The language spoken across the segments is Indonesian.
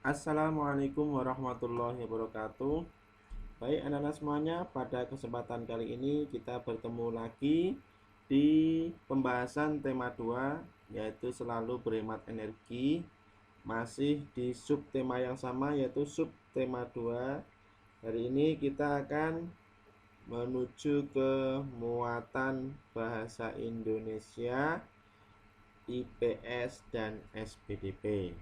Assalamualaikum warahmatullahi wabarakatuh. Baik anak-anak semuanya, pada kesempatan kali ini kita bertemu lagi di pembahasan tema 2, yaitu selalu berhemat energi. Masih di subtema yang sama, yaitu subtema 2. Hari ini kita akan menuju ke muatan bahasa Indonesia, IPS dan SPDP.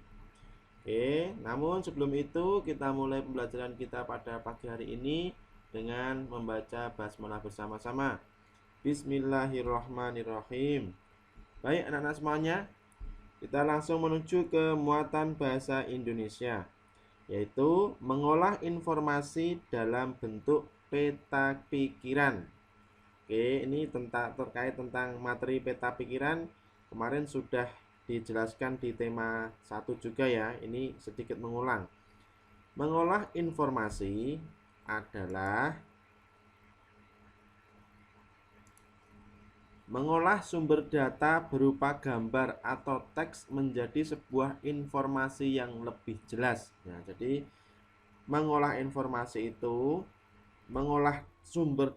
Oke, namun sebelum itu kita mulai pembelajaran kita pada pagi hari ini dengan membaca basmalah bersama-sama. Bismillahirrahmanirrahim. Baik anak-anak semuanya, kita langsung menuju ke muatan bahasa Indonesia, yaitu mengolah informasi dalam bentuk peta pikiran. Oke, ini terkait tentang materi peta pikiran. Kemarin sudah dijelaskan di tema 1 juga ya. Ini sedikit mengulang. Mengolah informasi adalah mengolah sumber data berupa gambar atau teks menjadi sebuah informasi yang lebih jelas. Nah, jadi mengolah informasi itu mengolah sumber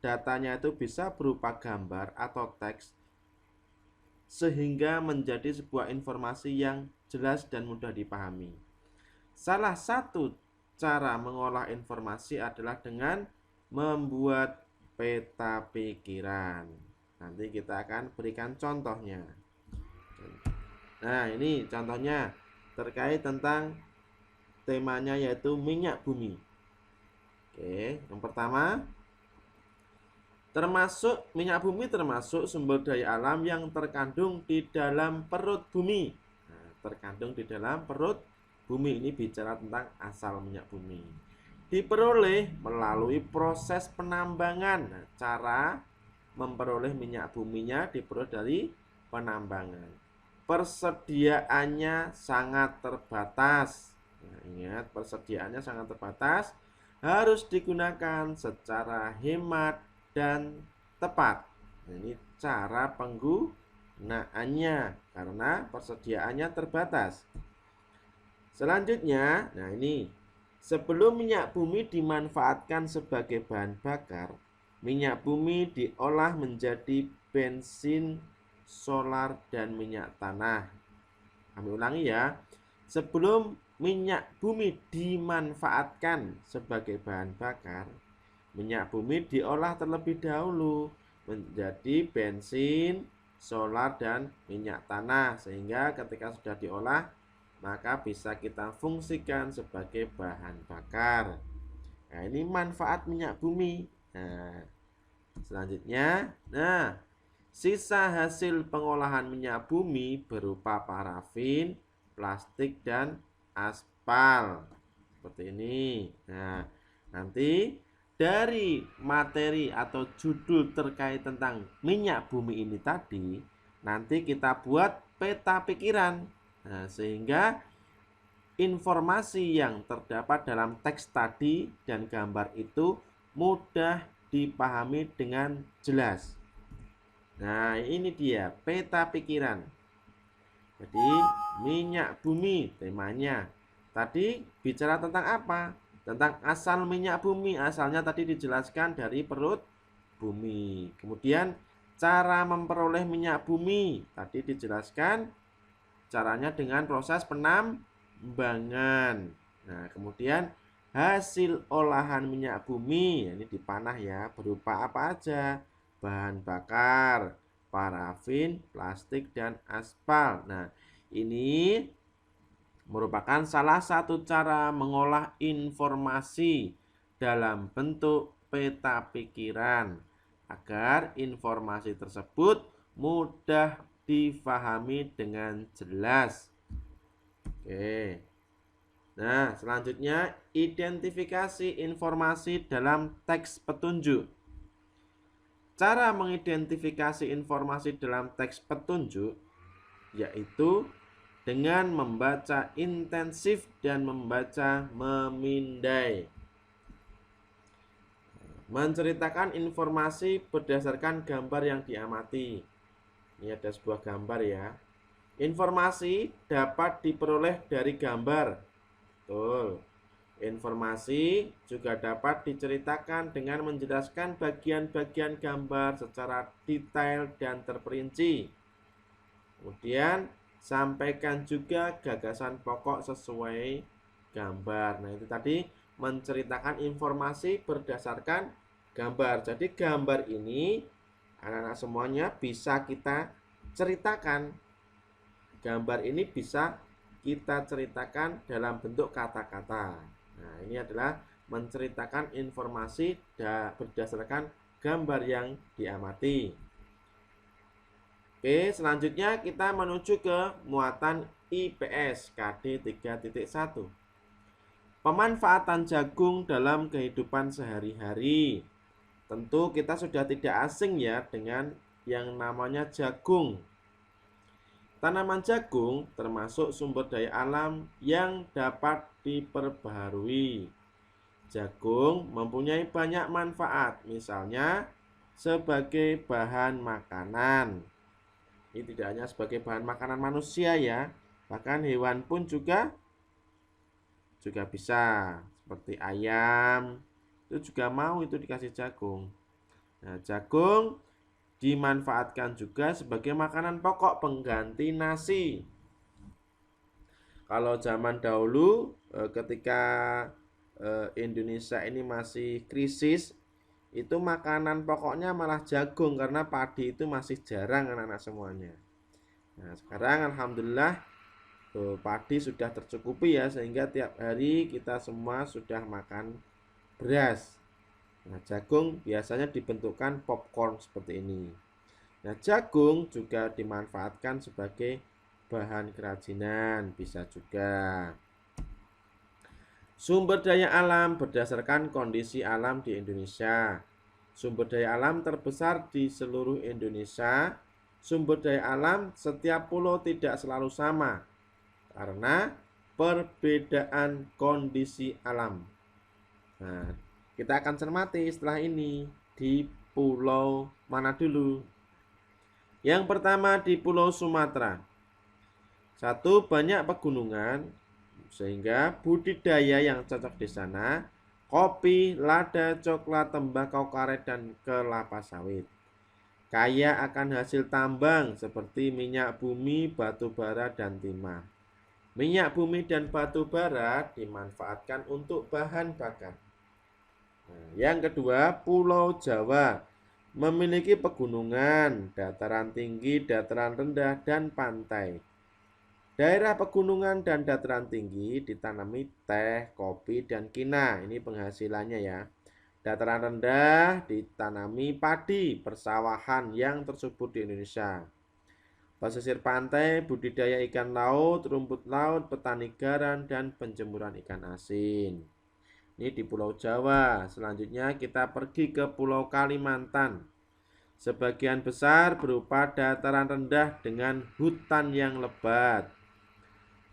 datanya itu bisa berupa gambar atau teks sehingga menjadi sebuah informasi yang jelas dan mudah dipahami. Salah satu cara mengolah informasi adalah dengan membuat peta pikiran. Nanti kita akan berikan contohnya. Nah, ini contohnya terkait tentang temanya yaitu minyak bumi. Oke, yang pertama, minyak bumi termasuk sumber daya alam yang terkandung di dalam perut bumi. Nah, terkandung di dalam perut bumi ini bicara tentang asal minyak bumi. Diperoleh melalui proses penambangan. Nah, cara memperoleh minyak buminya diperoleh dari penambangan. Persediaannya sangat terbatas. Nah, ingat, persediaannya sangat terbatas, harus digunakan secara hemat dan tepat. Nah, ini cara penggunaannya karena persediaannya terbatas. Selanjutnya, nah ini, sebelum minyak bumi dimanfaatkan sebagai bahan bakar, minyak bumi diolah menjadi bensin, solar, dan minyak tanah. Kami ulangi ya. Sebelum minyak bumi dimanfaatkan sebagai bahan bakar, minyak bumi diolah terlebih dahulu menjadi bensin, solar, dan minyak tanah. Sehingga ketika sudah diolah, maka bisa kita fungsikan sebagai bahan bakar. Nah, ini manfaat minyak bumi. Nah, selanjutnya, sisa hasil pengolahan minyak bumi berupa parafin, plastik, dan aspal. Seperti ini. Nah, nanti dari materi atau judul terkait tentang minyak bumi ini tadi, nanti kita buat peta pikiran. Nah, sehingga informasi yang terdapat dalam teks tadi dan gambar itu mudah dipahami dengan jelas. Nah, ini dia peta pikiran. Jadi, minyak bumi temanya. Tadi bicara tentang apa? Tentang asal minyak bumi. Asalnya tadi dijelaskan dari perut bumi. Kemudian cara memperoleh minyak bumi. Tadi dijelaskan caranya dengan proses penambangan. Nah, kemudian hasil olahan minyak bumi, ini dipanah ya, berupa apa aja? Bahan bakar, parafin, plastik, dan aspal. Nah, ini merupakan salah satu cara mengolah informasi dalam bentuk peta pikiran agar informasi tersebut mudah difahami dengan jelas. Oke. Nah, selanjutnya identifikasi informasi dalam teks petunjuk. Cara mengidentifikasi informasi dalam teks petunjuk yaitu dengan membaca intensif dan membaca memindai. Menceritakan informasi berdasarkan gambar yang diamati. Ini ada sebuah gambar ya. Informasi dapat diperoleh dari gambar Betul. Informasi juga dapat diceritakan dengan menjelaskan bagian-bagian gambar secara detail dan terperinci. Kemudian sampaikan juga gagasan pokok sesuai gambar. Nah, itu tadi menceritakan informasi berdasarkan gambar. Jadi gambar ini anak-anak semuanya bisa kita ceritakan. Gambar ini bisa kita ceritakan dalam bentuk kata-kata. Nah, ini adalah menceritakan informasi berdasarkan gambar yang diamati. Oke, selanjutnya kita menuju ke muatan IPS KD 3.1. Pemanfaatan jagung dalam kehidupan sehari-hari. Tentu kita sudah tidak asing ya dengan yang namanya jagung. Tanaman jagung termasuk sumber daya alam yang dapat diperbaharui. Jagung mempunyai banyak manfaat, misalnya sebagai bahan makanan. Ini tidak hanya sebagai bahan makanan manusia ya, bahkan hewan pun juga bisa. Seperti ayam, itu juga mau itu dikasih jagung. Nah, jagung dimanfaatkan juga sebagai makanan pokok pengganti nasi. Kalau zaman dahulu ketika Indonesia ini masih krisis, itu makanan pokoknya malah jagung karena padi itu masih jarang anak-anak semuanya. Nah, sekarang alhamdulillah padi sudah tercukupi ya, sehingga tiap hari kita semua sudah makan beras. Nah, jagung biasanya dibentukkan popcorn seperti ini. Nah, jagung juga dimanfaatkan sebagai bahan kerajinan, bisa juga. Sumber daya alam berdasarkan kondisi alam di Indonesia. Sumber daya alam terbesar di seluruh Indonesia. Sumber daya alam setiap pulau tidak selalu sama karena perbedaan kondisi alam. Nah, kita akan cermati setelah ini di pulau mana dulu. Yang pertama di Pulau Sumatera. Satu, banyak pegunungan sehingga budidaya yang cocok di sana kopi, lada, coklat, tembakau karet dan kelapa sawit. Kaya akan hasil tambang seperti minyak bumi, batu bara dan timah. Minyak bumi dan batu bara dimanfaatkan untuk bahan bakar. Nah, yang kedua, Pulau Jawa memiliki pegunungan, dataran tinggi, dataran rendah, dan pantai. Daerah pegunungan dan dataran tinggi ditanami teh, kopi, dan kina. Ini penghasilannya ya. Dataran rendah ditanami padi, persawahan yang tersubur di Indonesia. Pesisir pantai, budidaya ikan laut, rumput laut, petani garam, dan penjemuran ikan asin. Ini di Pulau Jawa. Selanjutnya kita pergi ke Pulau Kalimantan. Sebagian besar berupa dataran rendah dengan hutan yang lebat.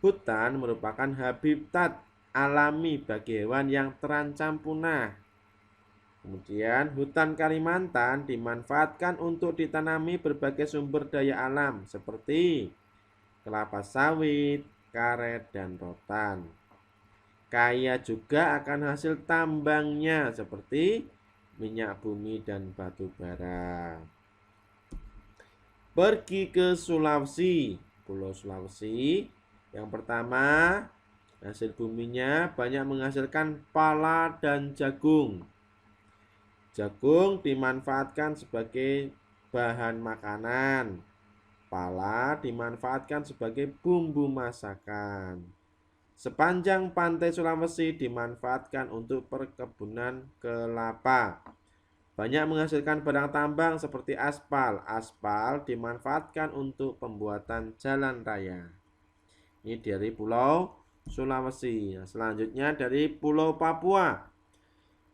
Hutan merupakan habitat alami bagi hewan yang terancam punah. Kemudian hutan Kalimantan dimanfaatkan untuk ditanami berbagai sumber daya alam seperti kelapa sawit, karet, dan rotan. Kaya juga akan hasil tambangnya seperti minyak bumi dan batu bara. Pergi ke Sulawesi. Pulau Sulawesi yang pertama, hasil buminya banyak menghasilkan pala dan jagung. Jagung dimanfaatkan sebagai bahan makanan. Pala dimanfaatkan sebagai bumbu masakan. Sepanjang pantai Sulawesi dimanfaatkan untuk perkebunan kelapa. Banyak menghasilkan barang tambang seperti aspal. Aspal dimanfaatkan untuk pembuatan jalan raya. Ini dari Pulau Sulawesi. Nah, selanjutnya dari Pulau Papua.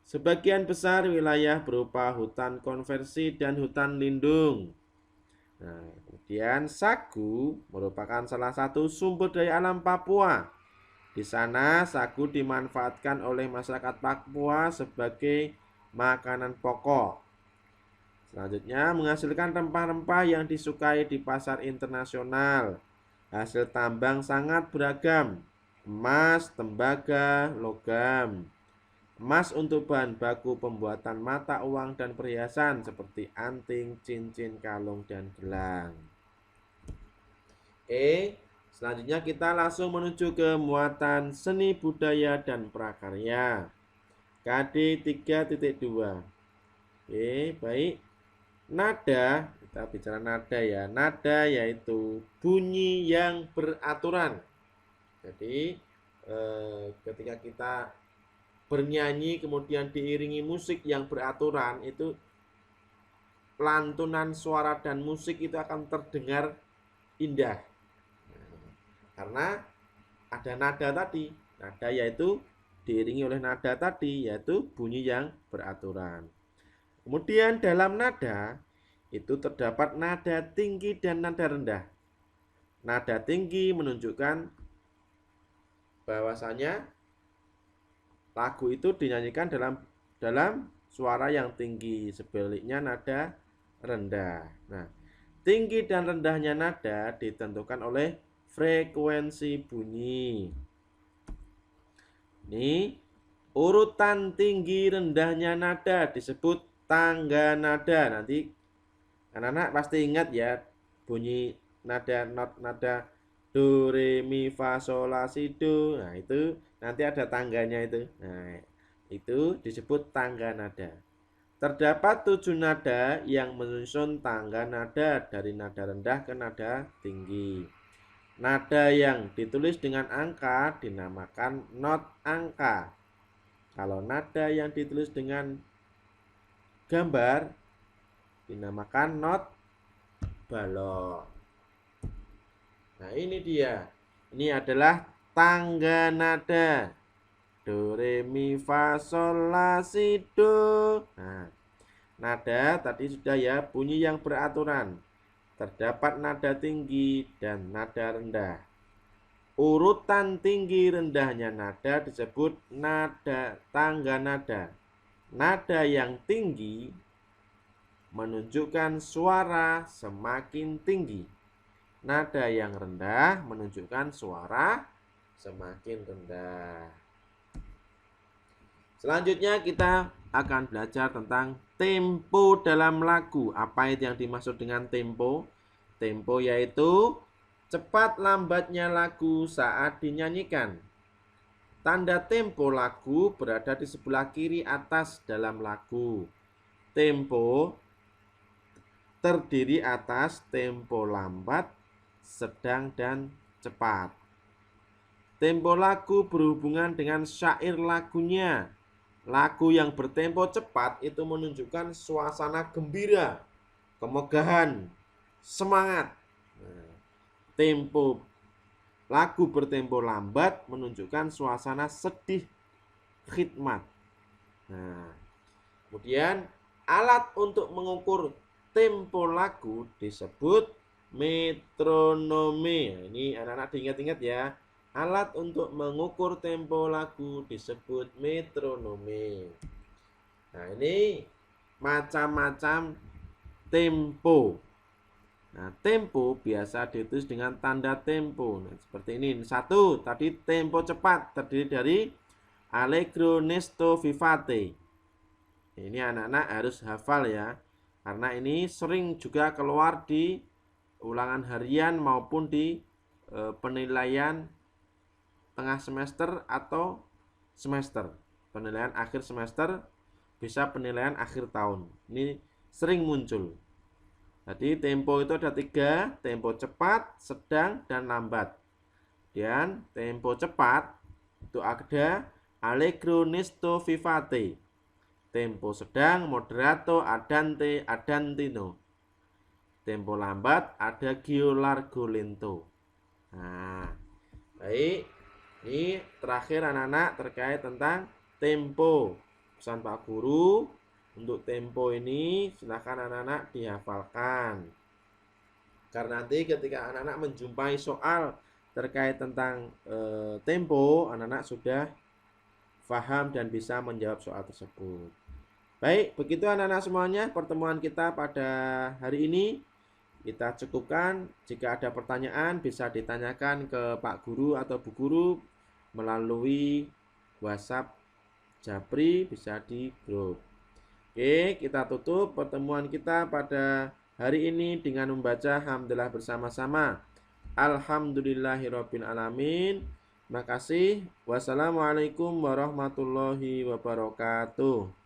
Sebagian besar wilayah berupa hutan konversi dan hutan lindung. Nah, kemudian sagu merupakan salah satu sumber daya alam Papua. Di sana sagu dimanfaatkan oleh masyarakat Papua sebagai makanan pokok. Selanjutnya menghasilkan rempah-rempah yang disukai di pasar internasional. Hasil tambang sangat beragam. emas, tembaga, logam. Emas untuk bahan baku pembuatan mata uang dan perhiasan seperti anting, cincin, kalung, dan gelang. Selanjutnya kita langsung menuju ke muatan seni budaya dan prakarya. KD 3.2. Baik. Nada, kita bicara nada ya. Nada yaitu bunyi yang beraturan. Jadi ketika kita bernyanyi kemudian diiringi musik yang beraturan, itu lantunan suara dan musik itu akan terdengar indah. Karena ada nada tadi. Nada yaitu diiringi oleh nada tadi, yaitu bunyi yang beraturan. Kemudian dalam nada itu terdapat nada tinggi dan nada rendah. Nada tinggi menunjukkan bahwasanya lagu itu dinyanyikan dalam suara yang tinggi, sebaliknya nada rendah. Nah, tinggi dan rendahnya nada ditentukan oleh frekuensi bunyi. Ini urutan tinggi rendahnya nada disebut tangga nada. Nanti anak-anak pasti ingat ya bunyi nada nada do re mi fa sol la si do. Nah, itu nanti ada tangganya itu. Nah, itu disebut tangga nada. Terdapat 7 nada yang menyusun tangga nada dari nada rendah ke nada tinggi. Nada yang ditulis dengan angka dinamakan not angka. Kalau nada yang ditulis dengan gambar dinamakan not balok. Nah, ini dia. Ini adalah tangga nada. Do, re, mi, fa, sol, la, si, do. Nah, nada tadi sudah ya, bunyi yang beraturan. Terdapat nada tinggi dan nada rendah. Urutan tinggi rendahnya nada disebut nada tangga nada. Nada yang tinggi menunjukkan suara semakin tinggi. Nada yang rendah menunjukkan suara semakin rendah. Selanjutnya kita akan belajar tentang tempo dalam lagu. Apa itu yang dimaksud dengan tempo? Tempo yaitu cepat lambatnya lagu saat dinyanyikan. Tanda tempo lagu berada di sebelah kiri atas dalam lagu. Tempo terdiri atas tempo lambat, sedang, dan cepat. Tempo lagu berhubungan dengan syair lagunya. Lagu yang bertempo cepat itu menunjukkan suasana gembira, kemegahan, semangat. Lagu bertempo lambat menunjukkan suasana sedih, khidmat. Kemudian alat untuk mengukur tempo lagu disebut metronome. Ini anak-anak diingat-ingat ya. Alat untuk mengukur tempo lagu disebut metronome. Nah, ini macam-macam tempo. Nah, tempo biasa ditulis dengan tanda tempo. Nah, seperti ini. 1, tadi tempo cepat terdiri dari allegro, nesto, vivace. Ini anak-anak harus hafal ya. Karena ini sering juga keluar di ulangan harian maupun di penilaian tengah semester atau semester. Penilaian akhir semester bisa penilaian akhir tahun. Ini sering muncul. Jadi tempo itu ada 3, tempo cepat, sedang, dan lambat. Dan tempo cepat itu ada allegro, nesto, vivace. Tempo sedang, moderato, andante, andantino. Tempo lambat ada gio, largo, lento. Nah, baik. Ini terakhir anak-anak terkait tentang tempo. Pesan Pak Guru untuk tempo ini silakan anak-anak dihafalkan. Karena nanti ketika anak-anak menjumpai soal terkait tentang tempo, anak-anak sudah paham dan bisa menjawab soal tersebut. Baik, begitu anak-anak semuanya pertemuan kita pada hari ini. Kita cukupkan. Jika ada pertanyaan bisa ditanyakan ke Pak Guru atau Bu Guru melalui WhatsApp Japri, bisa di grup. Oke, kita tutup pertemuan kita pada hari ini dengan membaca hamdalah bersama-sama. Alhamdulillahirabbil alamin. Terima kasih. Wassalamualaikum warahmatullahi wabarakatuh.